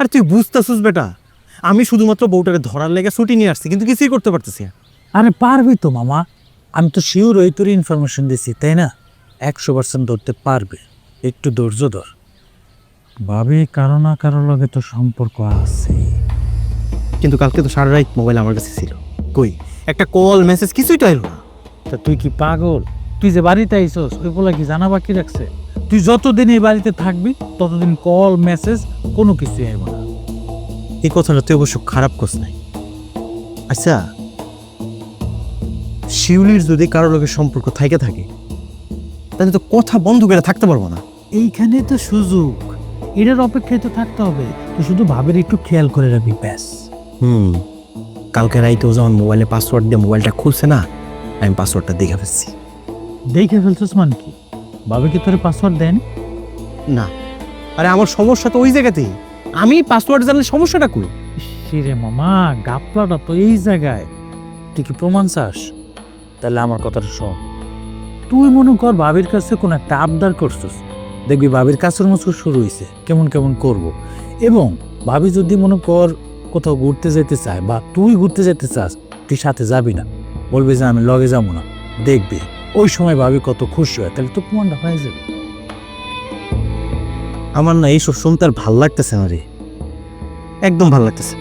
আর তুই বুঝতেছিস বেটা, আমি শুধুমাত্র বউটাকে ধরার লেগে ছুটি নিয়ে আসছি, কিন্তু কিছুই করতে পারতেছি না। আরে পারবি তো মামা, আমি তো শিওর ওই তোর ইনফরমেশন দিছি, তাই না? 100% ধরতে পারবে, একটু ধৈর্য ধর। ভাবি কারো না কারো লগে তো সম্পর্ক আছে। কিন্তু কালকে তো সারা রাত মোবাইল আমার কাছে ছিল, কই একটা কল মেসেজ কিছুই তো এলো না। তা তুই কি পাগল? তুই যে বাড়িতে আইসস ওই বলে কি জানা বাকি রাখছে? তুই যতদিন এই বাড়িতে থাকবি ততদিন কল মেসেজ কোনো কিছুই আইব না। এই কথাটা তুই অবশ্য খারাপ করছ নাই। আচ্ছা, শিউলির যদি কারো লোকের সম্পর্ক থাকে তাহলে তো কথা বন্ধ করে থাকতে পারবো না। এইখানে তো সুযোগ, এটার অপেক্ষায় তো থাকতে হবে। তুই শুধু ভাবের একটু খেয়াল করে রাখবি ব্যাস। কালকে রাইতেও যখন মোবাইলে পাসওয়ার্ড দিয়ে মোবাইলটা খুলছে না, আমি পাসওয়ার্ডটা দেখে ফেলছি। দেখে ফেলছিস মানে কি? ভাবে কি তোর পাসওয়ার্ড দেন? না, আরে আমার সমস্যা তো ওই জায়গাতেই। আমি পাসওয়ার্ড জানলে সমস্যাটা কই? শিরে মামা, গাপলাটা তো এই জায়গায়। তুই কি প্রমাণ চাস? তাহলে আমার কথাটা শোন। তুই মনে কর ভাবির কাছে কোন একটা আবদার করছিস, দেখবি ভাবির কাছের মুচুর শুরু হয়েছে কেমন কেমন করব। এবং ভাবি যদি মনে কর কোথাও ঘুরতে যেতে চায় বা তুই ঘুরতে যেতে চাস, তুই সাথে যাবি না, বলবি যে আমি লগে যাবো না, দেখবি ওই সময় ভাবি কত খুশি হয়, তাহলে তো প্রমাণটা হয়ে যাবে। আমার না এইসব শুনতে আর ভাল লাগতেছে না রে, একদম ভাল লাগতেছে।